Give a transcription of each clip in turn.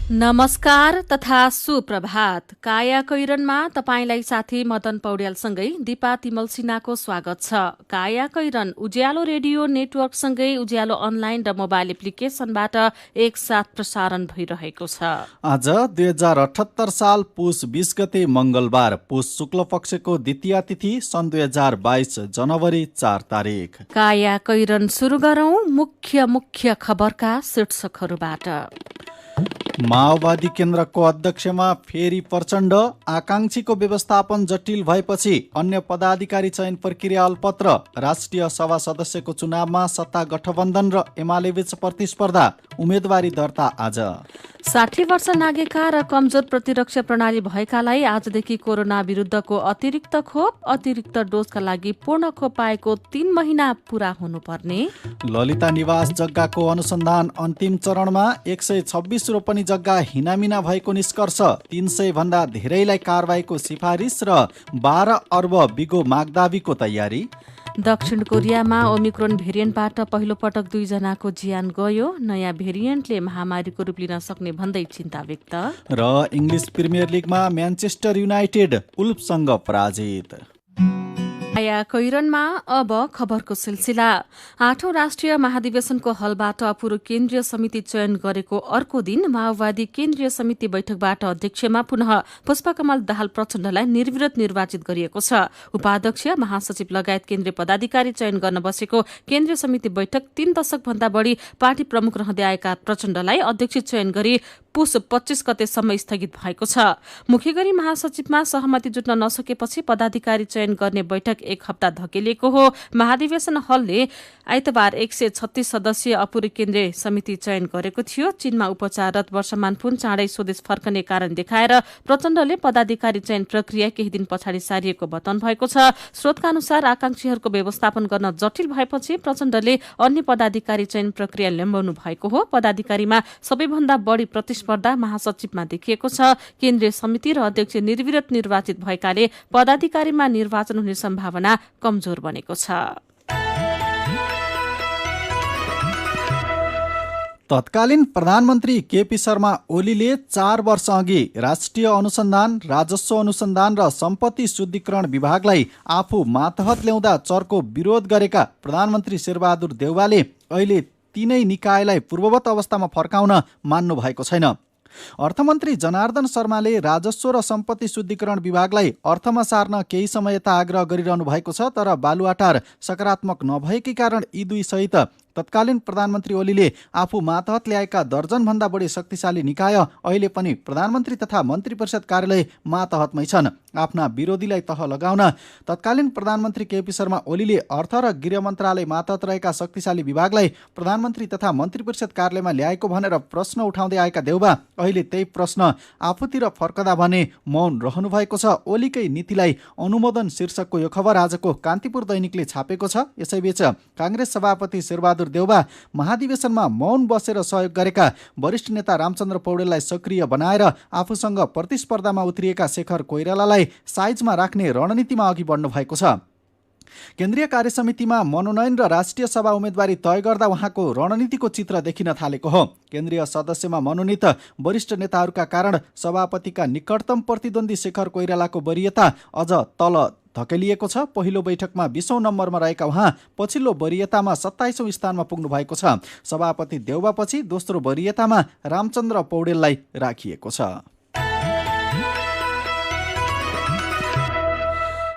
नमस्कार तथा सुप्रभात। काया कैरनमा तपाईंलाई साथी मदन पौड्यालसँगै दिपा तिमल सिन्हाको स्वागत छ। काया कैरन उज्यालो रेडियो नेटवर्कसँगै उज्यालो अनलाइन र मोबाइल एप्लिकेशनबाट एकसाथ प्रसारण भइरहेको छ। आज 2078 साल पुस 20 गते मंगलबार, पुस शुक्ल पक्षको द्वितीया तिथि, सन् 2022 जनवरी 4 तारिक। काया कैरन सुरु गरौं मुख्य खबरका शीर्षकहरूबाट। माओवादी केन्द्रको अध्यक्षमा फेरि प्रचण्ड, आकांक्षीको व्यवस्थापन जटिल भएपछि अन्य पदाधिकारी चयन प्रक्रिया अल्पत्र, राष्ट्रिय सभा सदस्यको चुनावमा सत्ता गठबन्धन र एमालेबीच प्रतिस्पर्धा, उम्मेदवारी दर्ता आज। 60 वर्ष नागेका र कमजोर प्रतिरक्षा प्रणाली भएकालाई आजदेखि कोरोना विरुद्धको अतिरिक्त खोप, अतिरिक्त डोजका लागि पूर्ण खोप पाएको 3 महिना पूरा हुनुपर्ने। ललिता निवास जग्गाको अनुसन्धान अन्तिम चरणमा, 126 रोपनी जग्गा हिनामिना भएको निष्कर्ष, 300 भन्दा धेरैलाई कारबाहीको सिफारिस र 12 अर्ब बिगो मागदावीको तयारी। दक्षिण कोरियामा ओमिक्रोन भेरिएन्टबाट पहिलो पटक 2 जनाको ज्यान गयो। नयाँ भेरिएन्टले महामारीको रूप लिन सक्ने भन्दै चिन्ता व्यक्त। र इङ्ग्लिस प्रिमियर लिगमा म्यान्चेस्टर युनाइटेड वुल्फसँग पराजित। काया कैरनमा अब खबरको सिलसिला। 8औं राष्ट्रिय महाधिवेशनको हलबाट अपूर्व केन्द्रीय समिति चयन गरेको अर्को दिन माओवादी केन्द्रीय समिति बैठकबाट अध्यक्षमा पुनः पुष्पकमल दाहाल प्रचण्डलाई निर्विरोध निर्वाचित गरिएको छ। उपाध्यक्ष, महासचिव लगायत केन्द्रीय पदाधिकारी चयन गर्न बसेको केन्द्रीय समिति बैठक 3 दशक भन्दा बढी पार्टी प्रमुख रहँदै आएका प्रचण्डलाई अध्यक्ष चयन गरी पुस 25 गतेसम्म स्थगित भएको छ। मुख्य गरी महासचिवमा सहमति जुट्न नसकेपछि पदाधिकारी चयन गर्ने बैठक 1 हप्ता धकेलिएको हो। महाधिवेशन हलले आइतबार 136 सदस्यीय अपूर्व केन्द्रीय समिति चयन गरेको थियो। चीनमा उपचाररत वर्षमान पुन चाँडै स्वदेश फर्कने कारण देखाएर प्रचण्डले पदाधिकारी चयन प्रक्रिया केही दिन पछाडि सारिएको बताउनु भएको छ। स्रोतका अनुसार आकांक्षीहरूको व्यवस्थापन गर्न जटिल भएपछि प्रचण्डले अन्य पदाधिकारी चयन प्रक्रिया ल्याम्बाउनु भएको हो। पदाधिकारीमा सबैभन्दा बढी प्रतिस्पर्धा महासचिवमा देखिएको छ। केन्द्रीय समिति र अध्यक्ष निर्विरोध निर्वाचित भएकाले पदाधिकारीमा निर्वाचन हुने सम्भावना कमजोर बनेको छ। तत्कालीन प्रधानमन्त्री केपी शर्मा ओलीले 4 वर्ष अघि राष्ट्रिय अनुसन्धान, राजस्व अनुसन्धान र सम्पत्ति शुद्धिकरण विभागलाई आफू मातहत ल्याउँदा चर्को विरोध गरेका प्रधानमन्त्री शेरबहादुर देउवाले अहिले तीनै निकायलाई पूर्ववत अवस्थामा फर्काउन मान्नु भएको छैन। अर्थमन्त्री जनार्दन शर्माले राजस्व र सम्पत्ति शुद्धिकरण विभागलाई अर्थमा सार्न केही समय यता आग्रह गरिरहनु भएको छ, तर बालुवाटार सकारात्मक नभएकै कारण यी दुई सहित तत्कालीन प्रधानमन्त्री ओलीले आफू मातहत ल्याएका दर्जनभन्दा बढी शक्तिशाली निकाय अहिले पनि प्रधानमन्त्री तथा मन्त्री परिषद कार्यालय मातहतमै छन्। आफ्ना विरोधीलाई तह लगाउन तत्कालीन प्रधानमन्त्री केपी शर्मा ओलीले अर्थ र गृह मन्त्रालय मातहत रहेका शक्तिशाली विभागलाई प्रधानमन्त्री तथा मन्त्री परिषद कार्यालयमा ल्याएको भनेर प्रश्न उठाउँदै आएका देउबा अहिले त्यही प्रश्न आफूतिर फर्कदा भने मौन रहनु भएको छ। ओलीकै नीतिलाई अनुमोदन शीर्षकको यो खबर आजको कान्तिपुर दैनिकले छापेको छ। यसैबीच काङ्ग्रेस सभापति शेरबहादुर देउबा महाधिवेशनमा मौन बसेर सहयोग गरेका वरिष्ठ नेता रामचन्द्र पौडेललाई सक्रिय बनाएर आफूसँग प्रतिस्पर्धामा उत्रिएका शेखर कोइरालालाई साइजमा राख्ने रणनीतिमा अघि बढ्नु भएको छ। केन्द्रीय कार्यसमितिमा मनोनयन र राष्ट्रिय सभा उम्मेदवारी तय गर्दा उहाँको रणनीतिको चित्र देखिन थालेको हो। केन्द्रीय सदस्यमा मनोनित वरिष्ठ नेताहरूका कारण सभापतिका निकटतम प्रतिद्वन्दी शेखर कोइरालाको वरियता अझ तल धकेलिएको छ। पहिलो बैठकमा 20औं नम्बरमा रहेका उहाँ पछिल्लो वरियतामा 27औं स्थानमा पुग्नु भएको छ। सभापति देउबापछि दोस्रो वरियतामा रामचन्द्र पौडेललाई राखिएको छ।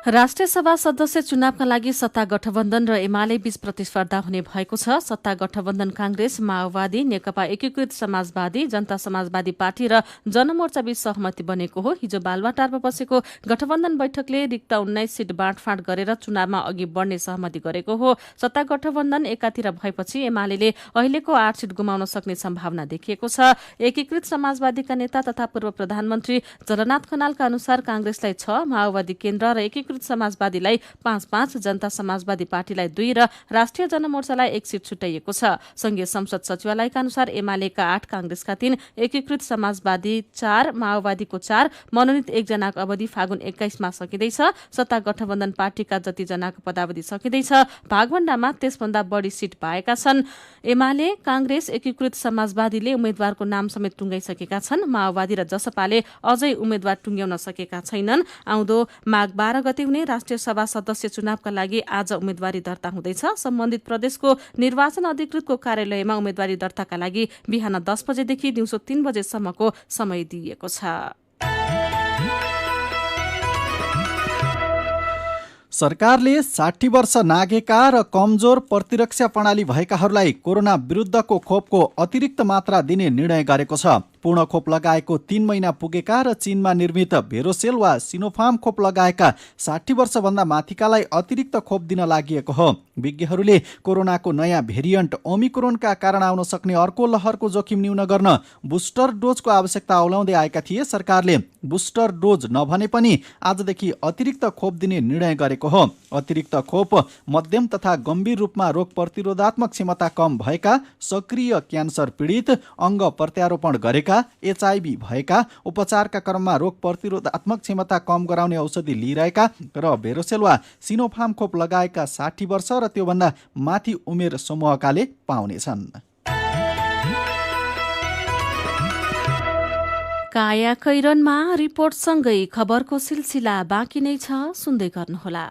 राष्ट्रिय सभा सदस्य चुनावका लागि सत्ता गठबन्धन र एमाले बीच प्रतिस्पर्धा हुने भएको छ। सत्ता गठबन्धन कांग्रेस, माओवादी, नेकपा एकीकृत समाजवादी, जनता समाजवादी पार्टी र जनमोर्चा बीच सहमति बनेको हो। हिजो बालुवाटारमा बसेको गठबन्धन बैठकले रिक्त 19 सीट बाँडफाँड गरेर चुनावमा अघि बढ्ने सहमति गरेको हो। सत्ता गठबन्धन एकातिर भएपछि एमाले अहिलेको 8 सीट गुमाउन सक्ने सम्भावना देखिएको छ। एकीकृत समाजवादीका नेता तथा पूर्व प्रधानमन्त्री जगन्नाथ खनालका अनुसार कांग्रेसलाई 6, माओवादी केन्द्र र एकीकृत एकीकृत समाजवादीलाई 5-5, जनता समाजवादी पार्टीलाई 2 र राष्ट्रिय जनमोर्चालाई 1 सिट छुट्याइएको छ। संघीय संसद सचिवालयका अनुसार एमालेका 8, कांग्रेसका 3, एकीकृत समाजवादी 4, माओवादीको 4, मनोनित 1 जनाको अवधि फागुन 21 मा सकिँदैछ। सत्ता गठबन्धन पार्टीका जति जनाको पदावधि सकिँदैछ। भागभण्डामा त्यसभन्दा बढी सिट पाएका छन्। एमाले, कांग्रेस, एकीकृत समाजवादीले उम्मेद्वारको नाम समेत टुंगाइसकेका छन्। माओवादी र जसपाले अझै उम्मेद्वार टुंग्याउन सकेका छैनन्। आउँदो माघ 12 गते हुने राष्ट्रिय सभा सदस्य चुनावका लागि आज उम्मेद्वारी दर्ता हुँदैछ। सम्बन्धित प्रदेशको निर्वाचन अधिकृतको कार्यालयमा उम्मेद्वारी दर्ताका लागि बिहान 10 बजेदेखि दिउँसो 3 बजेसम्मको समय दिइएको छ। सरकारले 60 वर्ष नागेका र कमजोर प्रतिरक्षा प्रणाली भएकाहरूलाई कोरोना विरुद्धको खोपको अतिरिक्त मात्रा दिने निर्णय गरेको छ। पूर्ण खोप लगाएको 3 महिना पुगेका र चीनमा निर्मित भेरोसेल वा सिनोफार्म खोप लगाएका 60 वर्षभन्दा माथिकालाई अतिरिक्त खोप दिन लागि हो। विज्ञहरूले कोरोनाको नयाँ भेरिएन्ट ओमिक्रोनका कारण आउन सक्ने अर्को लहरको जोखिम न्यून गर्न बुस्टर डोजको आवश्यकता औलाउँदै आएका थिए। सरकारले बुस्टर डोज नभने पनि आजदेखि अतिरिक्त खोप दिने निर्णय गरेको हो। अतिरिक्त खोप मध्यम तथा गम्भीर रूपमा रोग प्रतिरोधात्मक क्षमता कम भएका, सक्रिय क्यान्सर पीडित, अङ्ग प्रत्यारोपण गरेका, एचआईभी भएका, उपचारका क्रममा रोग प्रतिरोधात्मक क्षमता कम गराउने औषधि लिइरहेका र भेरोसेल वा सिनोफार्म खोप लगाएका 60 वर्ष र त्योभन्दा माथि उमेर समूहकाले पाउनेछन्। काया कैरनमा रिपोर्टसँगै खबरको सिलसिला बाँकी नै छ, सुन्दै गर्नुहोला।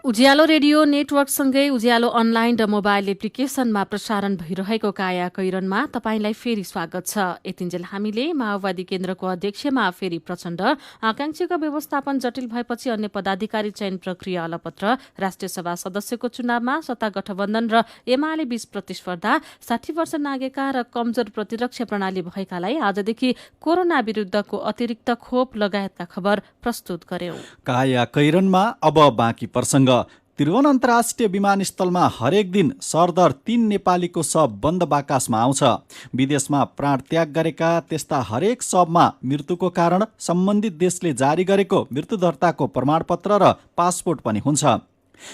उज्यालो रेडियो नेटवर्कसँगै उज्यालो अनलाइन र मोबाइल एप्लिकेशनमा प्रसारण भइरहेको काया कैरनमा तपाईंलाई फेरि स्वागत छ। यतिन्जेल हामीले माओवादी केन्द्रको अध्यक्षमा फेरि प्रचण्ड, आकांक्षीको व्यवस्थापन जटिल भएपछि अन्य पदाधिकारी चयन प्रक्रिया अलपत्र, राष्ट्रिय सभा सदस्यको चुनावमा सत्ता गठबन्धन र एमाले बीच प्रतिस्पर्धा, 60 वर्ष नागेका र कमजोर प्रतिरक्षा प्रणाली भएकालाई आजदेखि कोरोना विरुद्धको अतिरिक्त खोप लगायतका खबर प्रस्तुत गर्यौं। काया कैरनमा अब बाँकी प्रसंग। त्रिभुवन अन्तर्राष्ट्रिय विमानस्थलमा हरेक दिन सरदर 3 नेपालीको शव बन्द बाकसमा आउँछ। विदेशमा प्राण त्याग गरेका त्यस्ता हरेक शवमा मृत्युको कारण सम्बन्धित देशले जारी गरेको मृत्यु दर्ताको प्रमाणपत्र र पासपोर्ट पनि हुन्छ।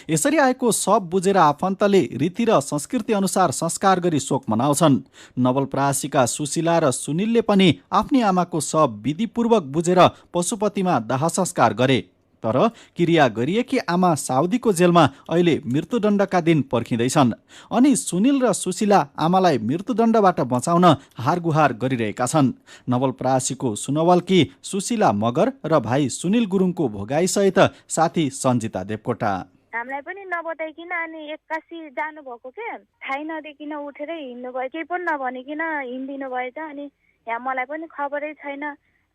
यसरी आएको शव बुझेर आफन्तले रीति र संस्कृति अनुसार संस्कार गरी शोक मनाउँछन्। नवलपरासीका सुशीला र सुनिलले पनि आफ्नी आमाको शव विधिपूर्वक बुझेर पशुपतिमा दाह संस्कार गरे। तर क्रिया गरिएकी आमा साउदीको जेलमा अहिले मृत्युदण्डका दिन पर्खिँदैछन्। अनि सुनिल र सुशीला आमालाई मृत्युदण्डबाट बचाउन हारगुहार गरिरहेका छन्। नवलपरासीको सुनवलकी सुशीला मगर र भाइ सुनिल गुरुङको भोगाईसहित साथी सञ्जिता देवकोटा। हामीलाई पनि नबताइकन अनि एक्कासी जानुभएको के थाहै नदिकन उठेर हिँड्नुभयो, केही पनि नभनिकन हिँडिदिनु भएछ। अनि यहाँ मलाई पनि खबरै छैन।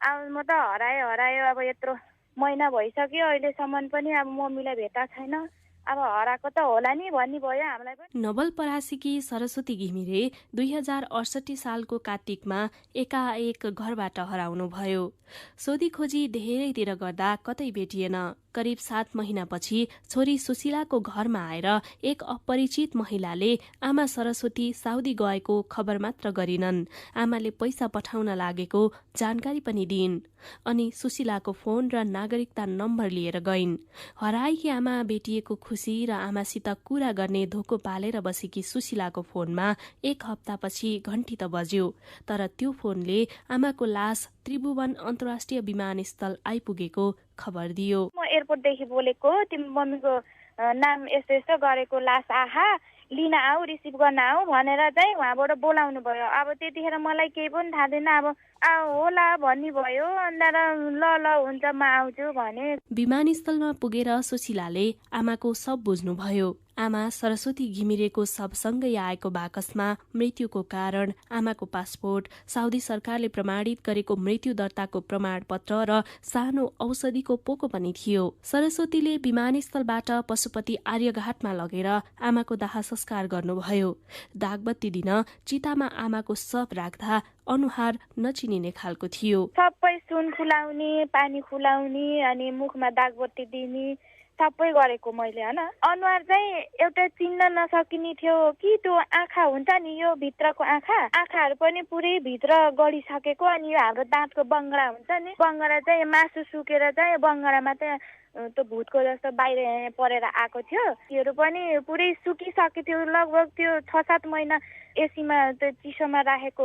अब म त हरायो अब यत्रो महिना भइसक्यो, अहिलेसम्म पनि अब मम्मीलाई भेटा छैन। अब हराएको त होला नि भन्ने भयो हामीलाई पनि। नवलपरासीकी सरस्वती घिमिरे 2068 सालको कार्तिकमा एकाएक घरबाट हराउनु भयो। सोधी खोजी धेरैतिर गर्दा कतै भेटिएन। करिब 7 महिनापछि छोरी सुशीलाको घरमा आएर एक अपरिचित महिलाले आमा सरस्वती साउदी गएको खबर मात्र गरिनन्, आमाले पैसा पठाउन लागेको जानकारी पनि दिइन्। अनि सुशीलाको फोन र नागरिकता नम्बर लिएर गइन्। हराएकी आमा भेटिएको खुसी र आमासित कुरा गर्ने धोको पालेर बसेकी सुशीलाको फोनमा 1 हप्तापछि घण्टी त बज्यो, तर त्यो फोनले आमाको लास त्रिभुवन अन्तर्राष्ट्रिय विमानस्थल आइपुगेको खबर दियो। म एयरपोर्टदेखि बोलेको, तिम्रो मम्मीको नाम यस्तो यस्तो गरेको, लास आहा लिन आऊ, रिसिभ गर्न आऊ भनेर चाहिँ उहाँबाट बोलाउनु भयो। अब त्यतिखेर मलाई केही पनि थाहा थिएन। अब होला भन्ने भयो। अन्त ल हुन्छ म आउँछु भने विमानस्थलमा पुगेर सुशीलाले आमाको सब बुझ्नुभयो। आमा सरस्वती घिमिरेको सबसँगै आएको बाकसमा मृत्युको कारण, आमाको पासपोर्ट, साउदी सरकारले प्रमाणित गरेको मृत्यु दर्ताको प्रमाणपत्र र सानो औषधिको पोको पनि थियो। सरस्वतीले विमानस्थलबाट पशुपति आर्यघाटमा लगेर आमाको दाह संस्कार गर्नुभयो। दागबत्ती दिन चितामा आमाको शव राख्दा अनुहार नचिनिने खालको थियो। सबै सुन खुलाउने, पानी खुलाउने, अनि मुखमा दागबत्ती दिने, सबै गरेको मैले होइन। अनुहार चाहिँ एउटा चिन्न नसकिने थियो कि त्यो आँखा हुन्छ नि, यो भित्रको आँखाहरू पनि पुरै भित्र गडिसकेको। अनि यो हाम्रो दाँतको बङ्गडा हुन्छ नि, बङ्गडा चाहिँ मासु सुकेर चाहिँ बङ्गडामा चाहिँ त्यो भुतको जस्तो बाहिर परेर आएको थियो। त्योहरू पनि पुरै सुकिसकेको थियो। लगभग त्यो 6-7 महिना एसीमा त्यो चिसोमा राखेको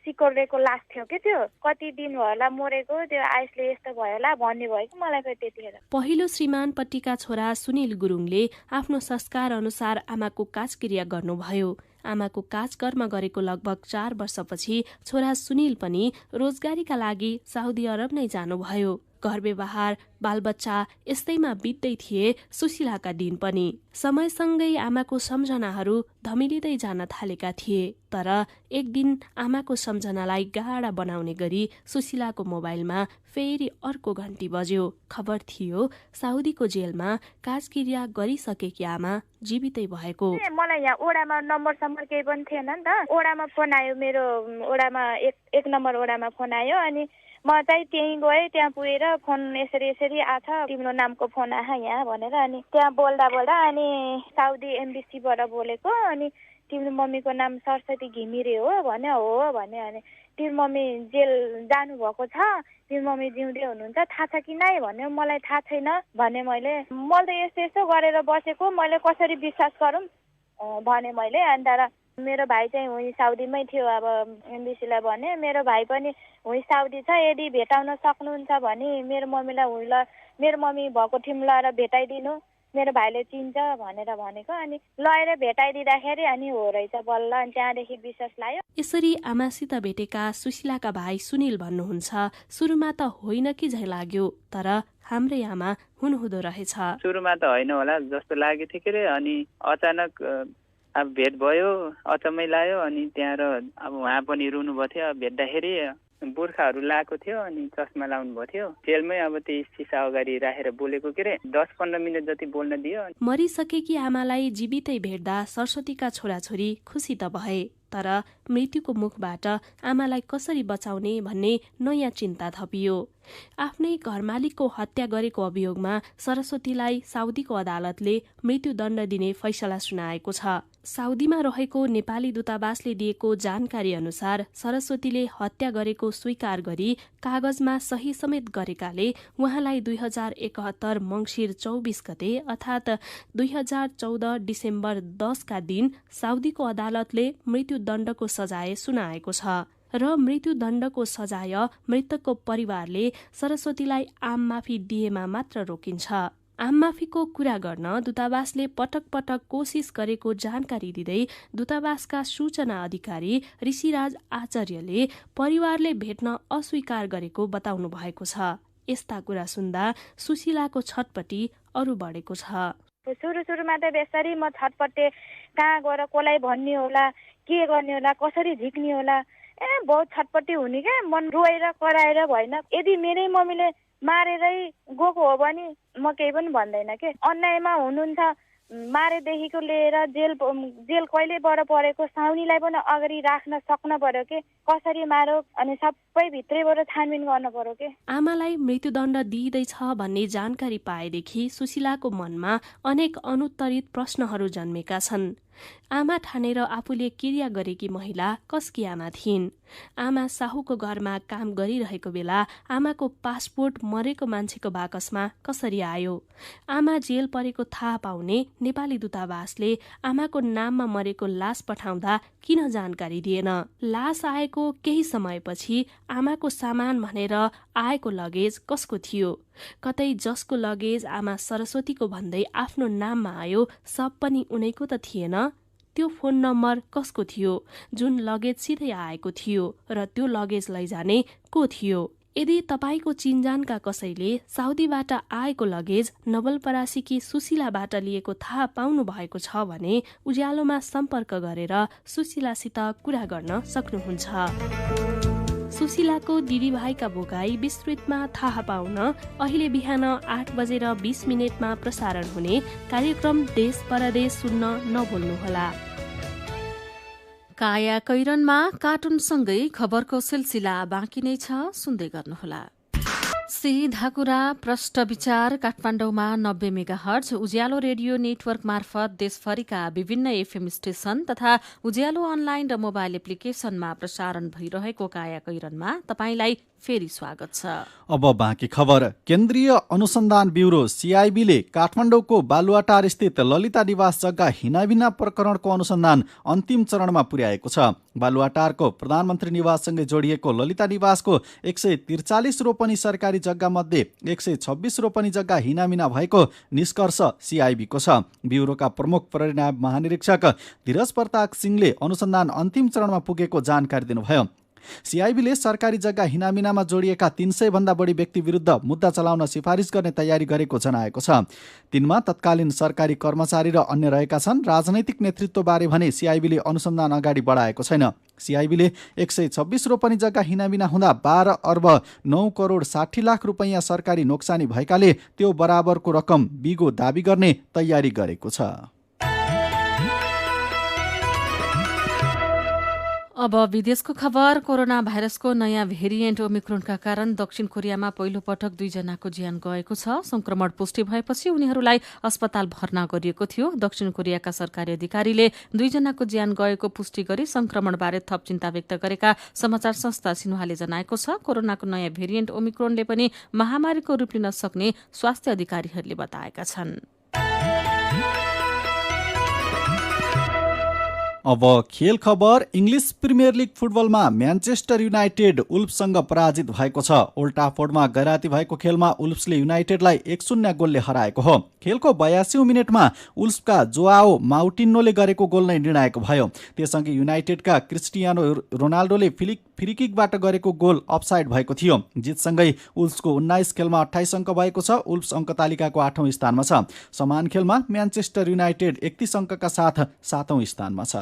सिकोरेको लास थियो कि त्यो कति दिन भयो होला मरेको, त्यो आइसले यस्तो भयो होला भन्ने भयो कि मलाई त्यतिखेर। पहिलो श्रीमानपट्टिका छोरा सुनिल गुरुङले आफ्नो संस्कार अनुसार आमाको काजक्रिया गर्नुभयो। आमाको काजकर्म गरेको लगभग 4 वर्षपछि छोरा सुनिल पनि रोजगारीका लागि साउदी अरब नै जानुभयो। घर व्यवहार बालबच्चा यस्तैमा बित्दै थिए सुशीलाका दिन पनि। समयसँगै आमाको सम्झनाहरू धमिलिँदै जान थालेका थिए। तर एक दिन आमाको सम्झनालाई गाढा बनाउने गरी सुशीलाको मोबाइलमा फेरि अर्को घण्टी बज्यो। खबर थियो साउदीको जेलमा काजक्रिया गरिसकेकी आमा जीवितै भएको। मलाई यहाँ ओडामा नम्बर केही पनि थिएन नि त। ओडामा फोन आयो, मेरो ओडामा एक नम्बर ओडामा फोन आयो। अनि म चाहिँ त्यहीँ गएँ। त्यहाँ पुगेर फोन यसरी आछ, तिम्रो नामको फोन आछ यहाँ भनेर। अनि त्यहाँ बोल्दा अनि साउदी एम्बेसीबाट बोलेको। अनि तिम्रो मम्मीको नाम सरस्वती घिमिरे हो भने। हो भने। अनि तिम्रो मम्मी जेल जानुभएको छ, तिम्रो मम्मी जिउँदै हुनुहुन्छ, थाहा छ कि नै भन्यो। मलाई थाहा छैन भने मैले यस्तो गरेर बसेको, मैले कसरी विश्वास गरौँ भने मैले। अनि तर मेरो भाइ चाहिँ उही साउदीमै थियो। अब एमबिसीलाई भने मेरो भाइ पनि उही साउदी छ, यदि भेटाउन सक्नुहुन्छ भने मेरो मम्मीलाई मेरो मम्मी भएको ठाउँ लगेर भेटाइदिनु, मेरो भाइले चिन्छ भनेर भनेको। अनि लगेर भेटाइदिँदाखेरि अनि हो रहेछ बल्ल। अनि त्यहाँदेखि विश्वास लाग्यो। यसरी आमासित भेटेका सुशीलाका भाइ सुनिल भन्नुहुन्छ, सुरुमा त होइन कि झै लाग्यो, तर हाम्रै आमा हुनुहुँदो रहेछ। सुरुमा त होइन होला जस्तो लागेको थियो के रे। अनि अचानक अब भेट भयो, अचम्मै लाग्यो। अनि त्यहाँ अब उहाँ पनि रुनुभएको थियो। भेट्दाखेरि बुर्खाहरू लाएको थियो, अनि चस्मा लाउनु भएको थियो। जेलमै अब त्यही सिसा अगाडि राखेर बोलेको के रे, 10-15 मिनट जति बोल्न दियो। मरिसकेकी आमालाई जीवितै भेट्दा सरस्वतीका छोराछोरी खुसी त भए, तर मृत्युको मुखबाट आमालाई कसरी बचाउने भन्ने नयाँ चिन्ता थपियो। आफ्नै घरमालिकको हत्या गरेको अभियोगमा सरस्वतीलाई साउदीको अदालतले मृत्युदण्ड दिने फैसला सुनाएको छ। साउदीमा रहेको नेपाली दूतावासले दिएको जानकारी अनुसार सरस्वतीले हत्या गरेको स्वीकार गरी कागजमा सही समेत गरेकाले उहाँलाई 2071 मङ्सिर 24 गते अर्थात् 2014 डिसेम्बर 10 का दिन साउदीको अदालतले मृत्युदण्डको सजाय सुनाएको छ। र मृत्युदण्डको सजाय मृतकको परिवारले सरस्वतीलाई आम माफी दिएमा मात्र रोकिन्छ। आम माफीको कुरा गर्न दूतावासले पटक पटक कोसिस गरेको जानकारी दिँदै दूतावासका सूचना अधिकारी ऋषिराज आचार्यले परिवारले भेट्न अस्वीकार गरेको बताउनु भएको छ। यस्ता कुरा सुन्दा सुशीलाको छटपटी अरू बढेको छ। सुरुमा त बेसरी म छटपटे, कहाँ गएर कसलाई भन्ने होला, के गर्ने होला, कसरी झिक्ने होला, बहुत छटपट्टि हुने क्या। मन रोएर कराएर भएन। यदि मेरै मम्मीले मारेरै गएको हो भने म केही पनि भन्दैन के। अन्यायमा हुनुहुन्छ, मारेदेखिको लिएर जेल कहिलेबाट परेको, साउनीलाई पनि अगाडि राख्न सक्न पर्यो के, कसरी मारो, अनि सबै भित्रैबाट छानबिन गर्न पर्यो के। आमालाई मृत्युदण्ड दिइँदैछ भन्ने जानकारी पाएदेखि सुशीलाको मनमा अनेक अनुत्तरित प्रश्नहरू जन्मेका छन्। आमा ठानेर आफूले क्रिया गरेकी महिला कसकी आमा थिइन्? आमा साहुको घरमा काम गरिरहेको बेला आमाको पासपोर्ट मरेको मान्छेको बाकसमा कसरी आयो? आमा जेल परेको थाहा पाउने नेपाली दूतावासले आमाको नाममा मरेको लास पठाउँदा किन जानकारी दिएन? लास आएको केही समयपछि आमाको सामान भनेर आएको लगेज कसको थियो? कतै जसको लगेज आमा सरस्वतीको भन्दै आफ्नो नाममा आयो सब पनि उनैको त थिएन? त्यो फोन नम्बर कसको थियो जुन लगेज सिधै आएको थियो? र त्यो लगेज लैजाने को थियो? यदि तपाईको चिन्जानका कसैले साउदीबाट आएको लगेज नवलपरासीकी सुशीलाबाट लिएको थाहा पाउनु भएको छ भने उज्यालोमा सम्पर्क गरेर सुशीलासित कुरा गर्न सक्नुहुन्छ। सुशीलाको दिदीभाइका भोगाई विस्तृतमा थाहा पाउन अहिले बिहान 8:20 प्रसारण हुने कार्यक्रम देश परदेश सुन्न नभुल्नुहोला। काया कैरनमा कार्टुनसँगै खबरको सिलसिला बाँकी नै छ, सुन्दै गर्नुहोला। सीधा कुरा प्रष्ट विचार काठमाडौँमा 90 मेगाहर्ज उज्यालो रेडियो नेटवर्क मार्फत देशभरिका विभिन्न एफएम स्टेशन तथा उज्यालो अनलाइन र मोबाइल एप्लिकेशनमा प्रसारण भइरहेको काया कैरनमा तपाईंलाई फेरि स्वागत छ। अब बाँकी खबर। केन्द्रीय अनुसन्धान ब्युरो सीआईबीले काठमाडौँको बालुवाटार स्थित ललिता निवास जग्गा हिनाबिना प्रकरणको अनुसन्धान अन्तिम चरणमा पुर्याएको छ। बालुवाटारको प्रधानमन्त्री निवाससँगै जोडिएको ललिता निवासको 143 रोपनी सरकारी जग्गा मध्ये 126 रोपनी जग्गा हिनामिना भएको निष्कर्ष सीआईबीको छ। ब्युरोका प्रमुख परिणाम महानिरीक्षक धीरज प्रताप सिंहले अनुसन्धान अन्तिम चरणमा पुगेको जानकारी दिनुभयो। सीआईबीले सरकारी जग्गा हिनामिनामा जोडिएका 300 भन्दा बढी व्यक्ति विरुद्ध मुद्दा चलाउन सिफारिस गर्ने तयारी गरेको जनाएको छ। तिनमा तत्कालीन सरकारी कर्मचारी र अन्य रहेका छन्। राजनैतिक नेतृत्वबारे भने सीआईबीले अनुसन्धान अगाडि बढाएको छैन। सीआईबीले 126 रोपनी जग्गा हिनामिना हुँदा 12 अर्ब 9 करोड 60 लाख रुपैयाँ सरकारी नोक्सानी भएकाले त्यो बराबरको रकम बिगो दाबी गर्ने तयारी गरेको छ। अब विदेशको खबर। कोरोना भाइरसको नयाँ भेरिएन्ट ओमिक्रोनका कारण दक्षिण कोरियामा पहिलो पटक 2 जनाको ज्यान गएको छ। संक्रमण पुष्टि भएपछि उनीहरूलाई अस्पताल भर्ना गरिएको थियो। दक्षिण कोरियाका सरकारी अधिकारीले 2 जनाको ज्यान गएको पुष्टि गरी संक्रमणबारे थप चिन्ता व्यक्त गरेका समाचार संस्था सिन्हुवाले जनाएको छ। कोरोनाको नयाँ भेरिएन्ट ओमिक्रोनले पनि महामारीको रूप लिन सक्ने स्वास्थ्य अधिकारीहरूले बताएका छन्। अब खेल खबर। इङ्ग्लिस प्रिमियर लिग फुटबलमा म्यान्चेस्टर युनाइटेड उल्फ्ससँग पराजित भएको छ। ओल्ड ट्राफोर्डमा गैराती भएको खेलमा उल्फ्सले युनाइटेडलाई 1-0 गोलले हराएको हो। खेलको 82औं मिनेटमा उल्फ्सका जोआओ माउटिन्नोले गरेको गोल नै निर्णायक भयो। त्यससँगै युनाइटेडका क्रिस्टियानो रोनाल्डोले फ्रीकिकबाट गरेको गोल अफसाइड भएको थियो। जितसँगै उल्फ्सको 19 खेलमा 28 अङ्क भएको छ। उल्फ्स अङ्क तालिकाको 8औं स्थानमा छ। समान खेलमा म्यान्चेस्टर युनाइटेड 31 अङ्कका साथ 7औं स्थानमा छ।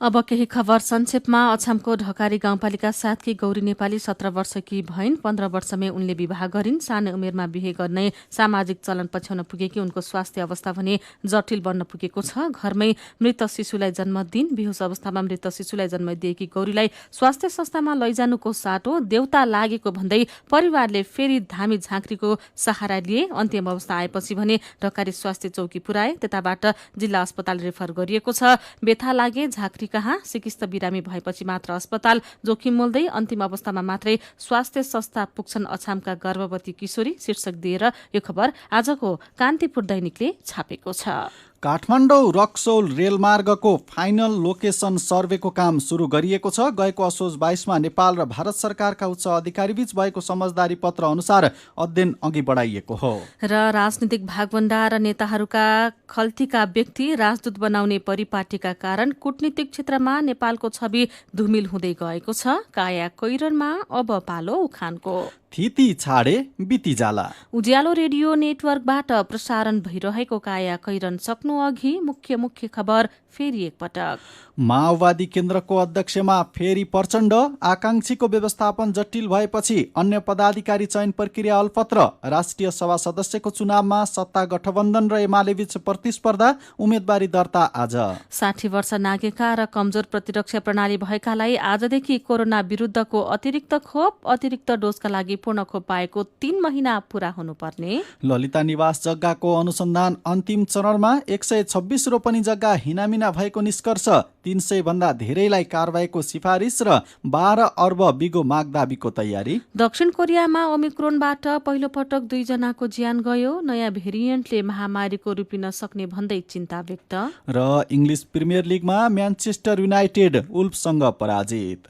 अब केही खबर संक्षेपमा। अछामको ढकारी गाउँपालिका 7 की गौरी नेपाली 17 वर्षकी भइन्। 15 वर्षमै उनले विवाह गरिन्। सानो उमेरमा बिहे गर्ने सामाजिक चलन पछ्याउन पुगेकी उनको स्वास्थ्य अवस्था भने जटिल बन्न पुगेको छ। घरमै मृत शिशुलाई जन्म दिन। बेहोस अवस्थामा मृत शिशुलाई जन्म दिएकी गौरीलाई स्वास्थ्य संस्थामा लैजानुको साटो देउता लागेको भन्दै परिवारले फेरि धामी झाँक्रीको सहारा लिए। अन्तिम अवस्था आएपछि भने ढकारी स्वास्थ्य चौकी पुर्याए। त्यताबाट जिल्ला अस्पताल रेफर गरिएको छ। बेथा लागे झाँक्री कहाँ चिकित्सा बिरामी भएपछि मात्र अस्पताल जोखिम मोल्दै अन्तिम अवस्थामा मात्रै स्वास्थ्य संस्था पुग्छन् अछामका गर्भवती किशोरी शीर्षक दिएर यो खबर आजको कान्तिपुर दैनिकले छापेको छ। काठमाडौँ रक्सौल रेलमार्गको फाइनल लोकेसन सर्वेको काम सुरु गरिएको छ। गएको असोज 22मा नेपाल र भारत सरकारका उच्च अधिकारीबीच भएको समझदारी पत्र अनुसार अध्ययन अघि बढाइएको हो। र राजनीतिक भागभण्डा र नेताहरूका खल्तीका व्यक्ति राजदूत बनाउने परिपाटीका कारण कूटनीतिक क्षेत्रमा नेपालको छवि धुमिल हुँदै गएको छ। काया कैरनमा अब पालो उखानको। थिति छाडे बिती जाला। उज्यालो रेडियो नेटवर्कबाट प्रसारण भइरहेको काया कैरन सक्नु अघि मुख्य खबर फेरि एकपटक। माओवादी केन्द्रको अध्यक्षमा फेरि प्रचण्ड। आकांक्षीको व्यवस्थापन जटिल भएपछि अन्य पदाधिकारी चयन प्रक्रिया अल्पत्र। राष्ट्रिय सभा सदस्यको चुनावमा सत्ता गठबन्धन र एमाले बीच प्रतिस्पर्धा। उम्मेदवारी दर्ता आज। 60 वर्ष नागेका र कमजोर प्रतिरक्षा प्रणाली भएकालाई आजदेखि कोरोना विरुद्धको अतिरिक्त खोप अतिरिक्त डोजका लागि पूर्ण खोप पाएको 3 महिना पूरा हुनुपर्ने। ललिता निवास जग्गाको अनुसन्धान अन्तिम चरणमा। 126 रोपनी जग्गा हिनामिना भएको निष्कर्ष। 300 भन्दा धेरैलाई कारबाहीको सिफारिस र 12 अर्ब बिगो माग दाबीको तयारी। दक्षिण कोरियामा ओमिक्रोनबाट पहिलो पटक 2 जनाको ज्यान गयो। नयाँ भेरिएन्टले महामारीको रूप लिन सक्ने भन्दै चिन्ता व्यक्त। र इङ्ग्लिस प्रिमियर लिगमा म्यान्चेस्टर युनाइटेड उल्फ्ससँग पराजित।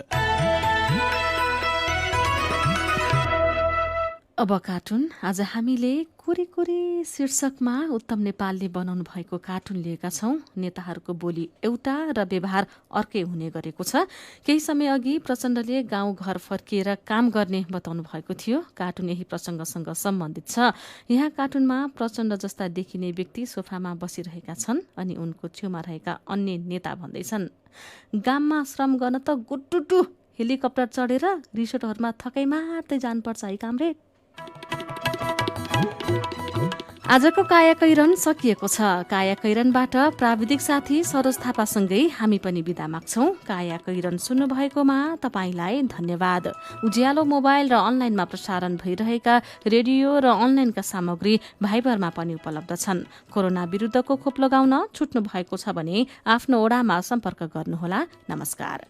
अब कार्टुन। आज हामीले कोरी शीर्षकमा उत्तम नेपालले बनाउनु भएको कार्टुन लिएका छौं। नेताहरूको बोली एउटा र व्यवहार अर्कै हुने गरेको छ। केही समय अघि प्रचण्डले गाउँ घर फर्किएर काम गर्ने बताउनु भएको थियो। कार्टुन यही प्रसङ्गसँग सम्बन्धित छ। यहाँ कार्टुनमा प्रचण्ड जस्ता देखिने व्यक्ति सोफामा बसिरहेका छन् अनि उनको छेउमा रहेका अन्य नेता भन्दैछन्, गाममा श्रम गर्न त गुटुटु हेलिकप्टर चढेर रिसोर्टहरूमा थकै मार्दै जानुपर्छ है कामरेड। आजको कायाकैरन सकिएको छ। कायाकैरनबाट प्राविधिक साथी सरोज थापासँगै हामी पनि बिदा माग्छौं। कायाकैरन सुन्नुभएकोमा तपाईंलाई धन्यवाद। उज्यालो मोबाइल र अनलाइनमा प्रसारण भइरहेका रेडियो र अनलाइनका सामग्री भाइबरमा पनि उपलब्ध छन्। कोरोना विरुद्धको खोप लगाउन छुट्नु भएको छ भने आफ्नो ओडामा सम्पर्क गर्नुहोला। नमस्कार।